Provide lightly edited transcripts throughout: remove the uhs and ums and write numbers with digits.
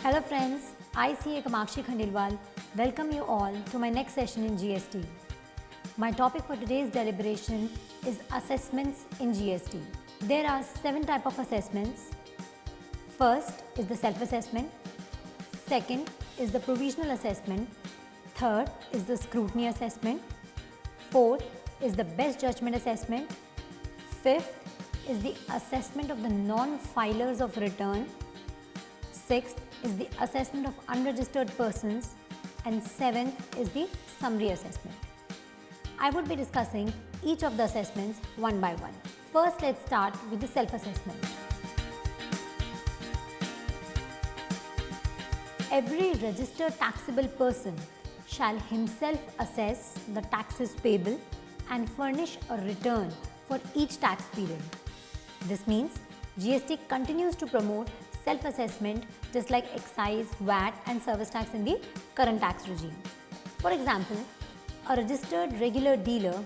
Hello friends, I CA Kamakshi Khandelwal welcome you all to my next session in GST. My topic for today's deliberation is assessments in GST. There are 7 types of assessments. First is the self-assessment. Second is the provisional assessment. Third is the scrutiny assessment. Fourth is the best judgment assessment. Fifth is the assessment of the non-filers of return. Sixth is the assessment of unregistered persons, and seventh is the summary assessment. I would be discussing each of the assessments one by one. First, let's start with the self-assessment. Every registered taxable person shall himself assess the taxes payable and furnish a return for each tax period. This means GST continues to promote self-assessment just like excise, VAT and service tax in the current tax regime. For example, a registered regular dealer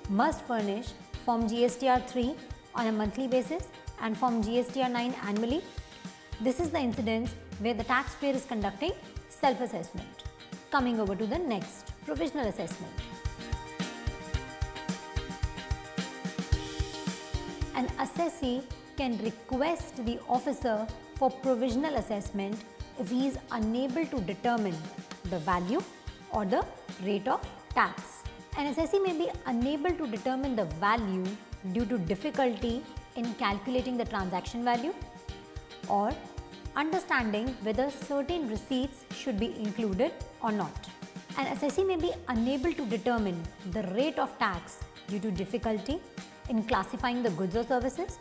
must furnish Form GSTR 3 on a monthly basis and Form GSTR 9 annually. This is the incidence where the taxpayer is conducting self-assessment. Coming over to the next, provisional assessment. An assessee can request the officer for provisional assessment if he is unable to determine the value or the rate of tax. An assessee may be unable to determine the value due to difficulty in calculating the transaction value or understanding whether certain receipts should be included or not. An assessee may be unable to determine the rate of tax due to difficulty in classifying the goods or services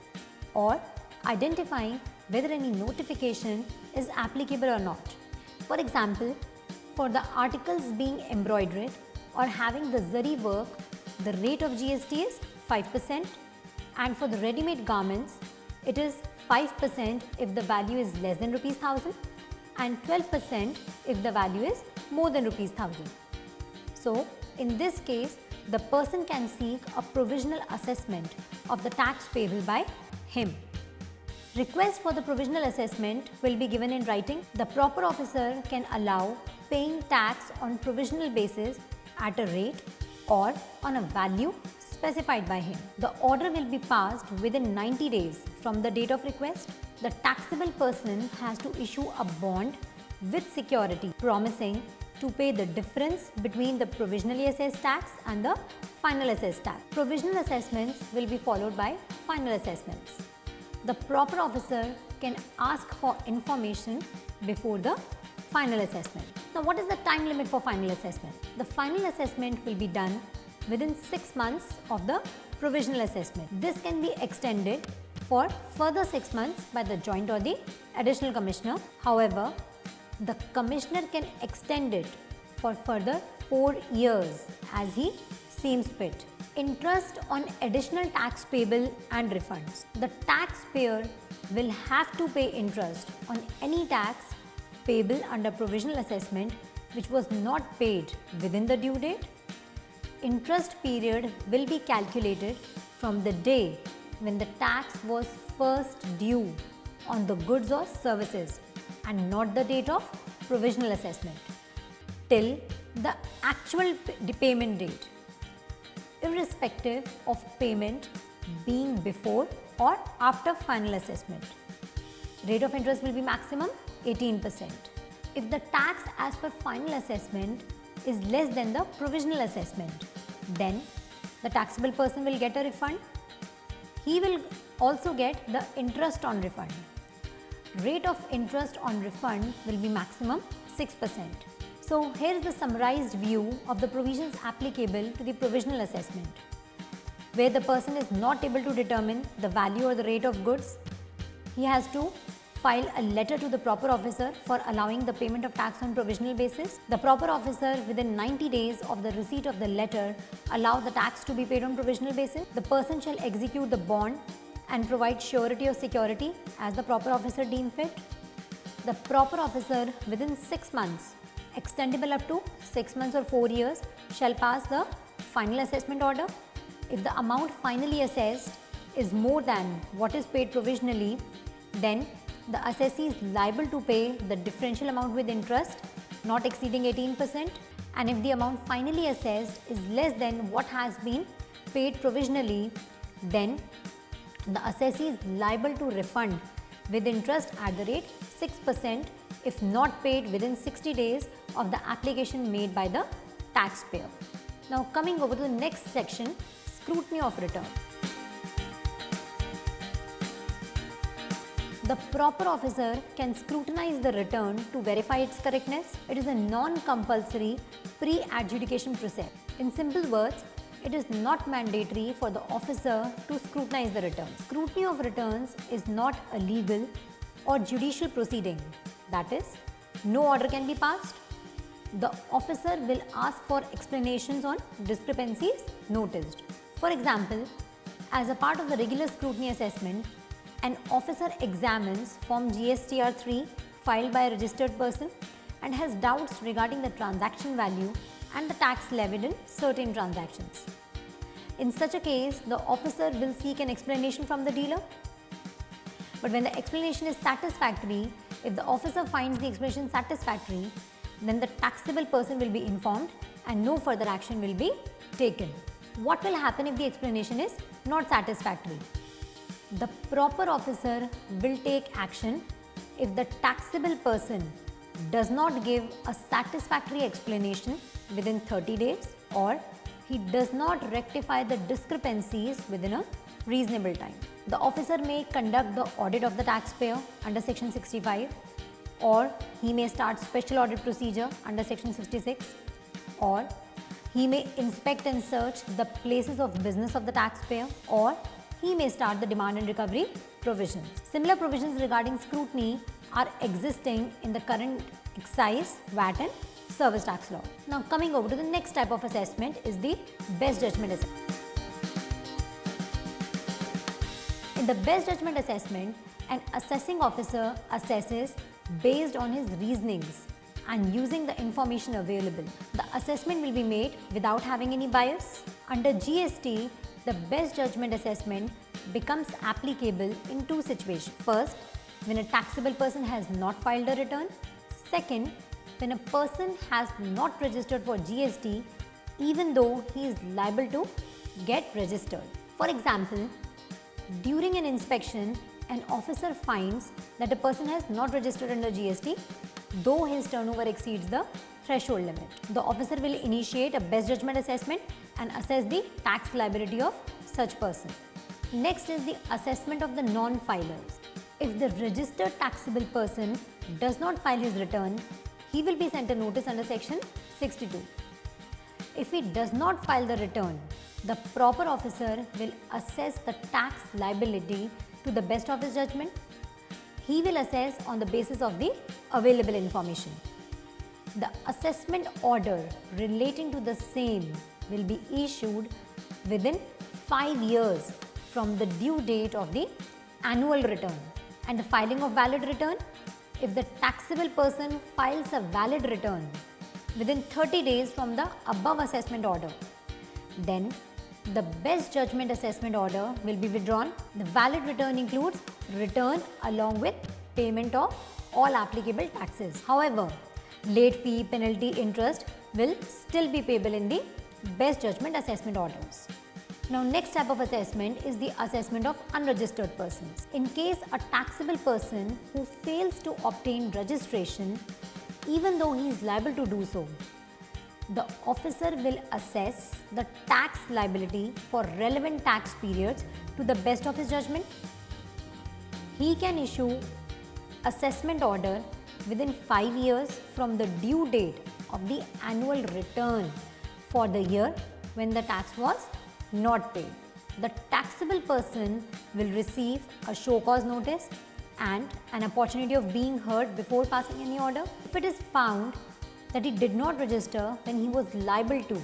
or identifying whether any notification is applicable or not. For example, for the articles being embroidered or having the zari work, the rate of GST is 5%, and for the ready-made garments, it is 5% if the value is less than Rs1000 and 12% if the value is more than Rs1000. So, in this case, the person can seek a provisional assessment of the tax payable by him. Request for the provisional assessment will be given in writing. The proper officer can allow paying tax on provisional basis at a rate or on a value specified by him. The order will be passed within 90 days from the date of request. The taxable person has to issue a bond with security promising to pay the difference between the provisionally assessed tax and the final assessed tax. Provisional assessments will be followed by final assessments. The proper officer can ask for information before the final assessment. Now, what is the time limit for final assessment? The final assessment will be done within 6 months of the provisional assessment. This can be extended for further 6 months by the joint or the additional commissioner. However, the commissioner can extend it for further 4 years as he seems fit. Interest on additional tax payable and refunds. The taxpayer will have to pay interest on any tax payable under provisional assessment which was not paid within the due date. Interest period will be calculated from the day when the tax was first due on the goods or services and not the date of provisional assessment till the actual payment date, irrespective of payment being before or after final assessment. Rate of interest will be maximum 18%. If the tax as per final assessment is less than the provisional assessment, then the taxable person will get a refund. He will also get the interest on refund. Rate of interest on refund will be maximum 6%. So, here is the summarized view of the provisions applicable to the provisional assessment. Where the person is not able to determine the value or the rate of goods, he has to file a letter to the proper officer for allowing the payment of tax on provisional basis. The proper officer within 90 days of the receipt of the letter allow the tax to be paid on provisional basis. The person shall execute the bond and provide surety or security as the proper officer deem fit. The proper officer within 6 months, extendable up to 6 months or 4 years, shall pass the final assessment order. If the amount finally assessed is more than what is paid provisionally, then the assessee is liable to pay the differential amount with interest not exceeding 18%, and if the amount finally assessed is less than what has been paid provisionally, then the assessee is liable to refund with interest at the rate 6% if not paid within 60 days of the application made by the taxpayer. Now coming over to the next section, Scrutiny of Return. The proper officer can scrutinize the return to verify its correctness. It is a non-compulsory pre-adjudication process. In simple words, it is not mandatory for the officer to scrutinize the return. Scrutiny of returns is not a legal or judicial proceeding. That is, no order can be passed. The officer will ask for explanations on discrepancies noticed. For example, as a part of the regular scrutiny assessment, an officer examines Form GSTR 3 filed by a registered person and has doubts regarding the transaction value and the tax levied in certain transactions. In such a case, the officer will seek an explanation from the dealer. But when the explanation is satisfactory, if the officer finds the explanation satisfactory, then the taxable person will be informed and no further action will be taken. What will happen if the explanation is not satisfactory? The proper officer will take action if the taxable person does not give a satisfactory explanation within 30 days or he does not rectify the discrepancies within a reasonable time. The officer may conduct the audit of the taxpayer under Section 65, or he may start special audit procedure under Section 66, or he may inspect and search the places of business of the taxpayer, or he may start the demand and recovery provisions. Similar provisions regarding scrutiny are existing in the current excise, VAT and service tax law. Now coming over to the next type of assessment is the best judgment assessment. In the best judgment assessment, an assessing officer assesses based on his reasonings and using the information available. The assessment will be made without having any bias. Under GST, the best judgment assessment becomes applicable in two situations. First, when a taxable person has not filed a return. Second, when a person has not registered for GST even though he is liable to get registered. For example, during an inspection, an officer finds that a person has not registered under GST though his turnover exceeds the threshold limit. The officer will initiate a best judgment assessment and assess the tax liability of such person. Next is the assessment of the non-filers. If the registered taxable person does not file his return, he will be sent a notice under Section 62. If he does not file the return, the proper officer will assess the tax liability to the best of his judgment. He will assess on the basis of the available information. The assessment order relating to the same will be issued within 5 years from the due date of the annual return. And the filing of valid return, if the taxable person files a valid return within 30 days from the above assessment order, then the best judgment assessment order will be withdrawn. The valid return includes return along with payment of all applicable taxes. However, late fee, penalty, interest will still be payable in the best judgment assessment orders. Now next type of assessment is the assessment of unregistered persons. In case a taxable person who fails to obtain registration even though he is liable to do so, the officer will assess the tax liability for relevant tax periods to the best of his judgment. He can issue assessment order within 5 years from the due date of the annual return for the year when the tax was not paid. The taxable person will receive a show cause notice and an opportunity of being heard before passing any order. If it is found that he did not register when he was liable to,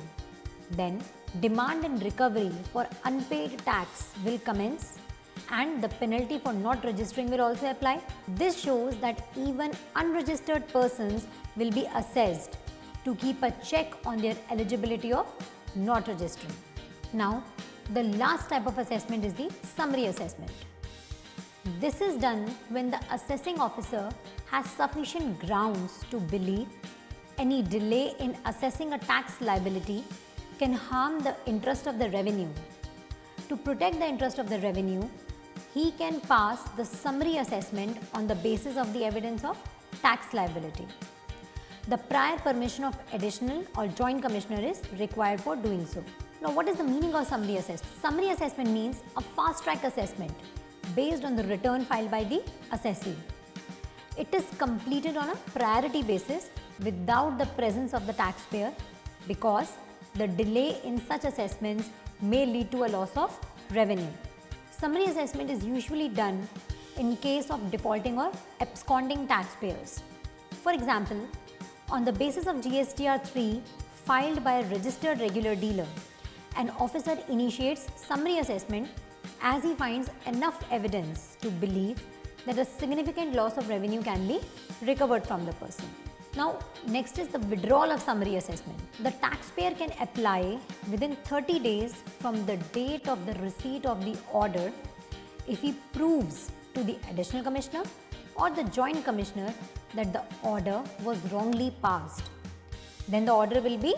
then demand and recovery for unpaid tax will commence and the penalty for not registering will also apply. This shows that even unregistered persons will be assessed to keep a check on their eligibility of not registering. Now, the last type of assessment is the summary assessment. This is done when the assessing officer has sufficient grounds to believe any delay in assessing a tax liability can harm the interest of the revenue. To protect the interest of the revenue, he can pass the summary assessment on the basis of the evidence of tax liability. The prior permission of additional or joint commissioner is required for doing so. Now, what is the meaning of summary assessment? Summary assessment means a fast-track assessment based on the return filed by the assessee. It is completed on a priority basis without the presence of the taxpayer because the delay in such assessments may lead to a loss of revenue. Summary assessment is usually done in case of defaulting or absconding taxpayers. For example, on the basis of GSTR 3 filed by a registered regular dealer, an officer initiates summary assessment as he finds enough evidence to believe that a significant loss of revenue can be recovered from the person. Now, next is the withdrawal of summary assessment. The taxpayer can apply within 30 days from the date of the receipt of the order if he proves to the additional commissioner or the joint commissioner that the order was wrongly passed. Then the order will be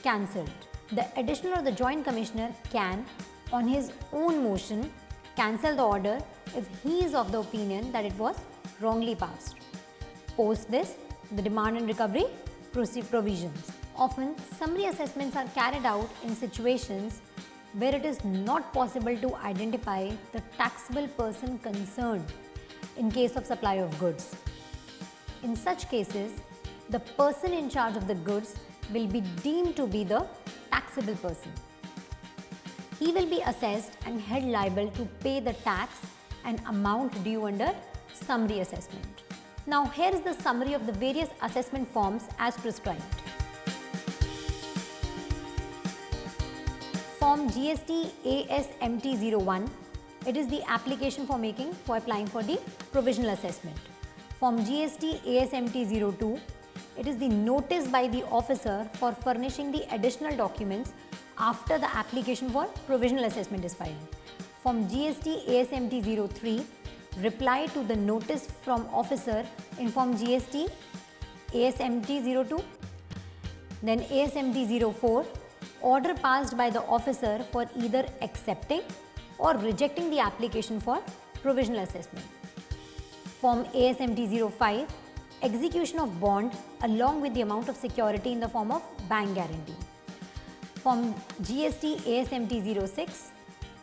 cancelled. The additional or the joint commissioner can, on his own motion, cancel the order if he is of the opinion that it was wrongly passed. Post this, the demand and recovery provisions. Often, summary assessments are carried out in situations where it is not possible to identify the taxable person concerned in case of supply of goods. In such cases, the person in charge of the goods will be deemed to be the taxable person. He will be assessed and held liable to pay the tax and amount due under summary assessment. Now, here is the summary of the various assessment forms as prescribed. Form GST ASMT 01, it is the application for applying for the provisional assessment. Form GST ASMT 02, it is the notice by the officer for furnishing the additional documents after the application for provisional assessment is filed. Form GST ASMT 03, reply to the notice from officer in Form GST ASMT 02. Then ASMT 04, order passed by the officer for either accepting or rejecting the application for provisional assessment. Form ASMT 05, execution of bond along with the amount of security in the form of bank guarantee. Form GST ASMT 06,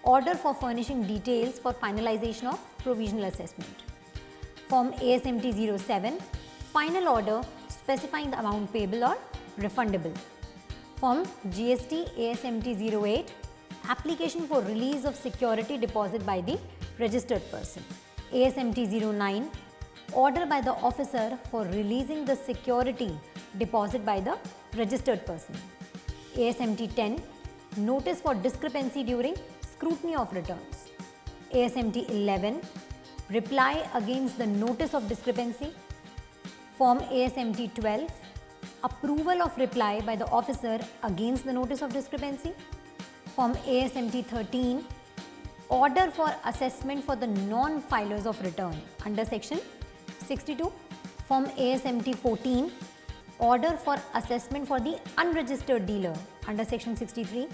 order for furnishing details for finalization of provisional assessment. Form ASMT 07, final order specifying the amount payable or refundable. Form GST ASMT 08, application for release of security deposit by the registered person. ASMT 09, order by the officer for releasing the security deposit by the registered person. ASMT 10, notice for discrepancy during scrutiny of returns. ASMT 11, reply against the notice of discrepancy. Form ASMT 12, approval of reply by the officer against the notice of discrepancy. Form ASMT 13, order for assessment for the non-filers of return under section 62. Form ASMT 14, order for assessment for the unregistered dealer under section 63.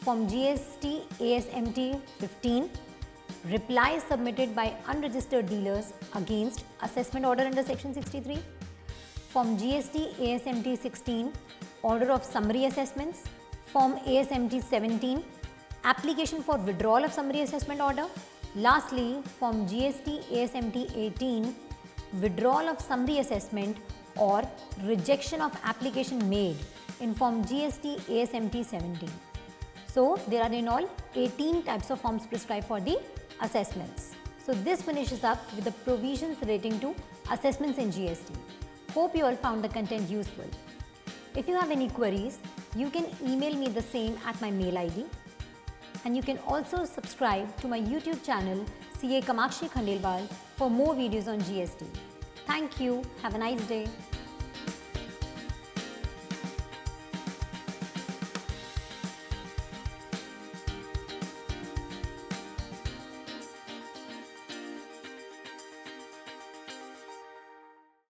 Form GST ASMT 15, reply submitted by unregistered dealers against assessment order under section 63. Form GST ASMT 16, order of summary assessments. Form ASMT 17, application for withdrawal of summary assessment order. Lastly, Form GST ASMT 18, withdrawal of summary assessment or rejection of application made in Form GST ASMT 17. So, there are in all 18 types of forms prescribed for the assessments. So, this finishes up with the provisions relating to assessments in GST. Hope you all found the content useful. If you have any queries, you can email me the same at my mail ID. And you can also subscribe to my YouTube channel CA Kamakshi Khandelwal for more videos on GST. Thank you. Have a nice day.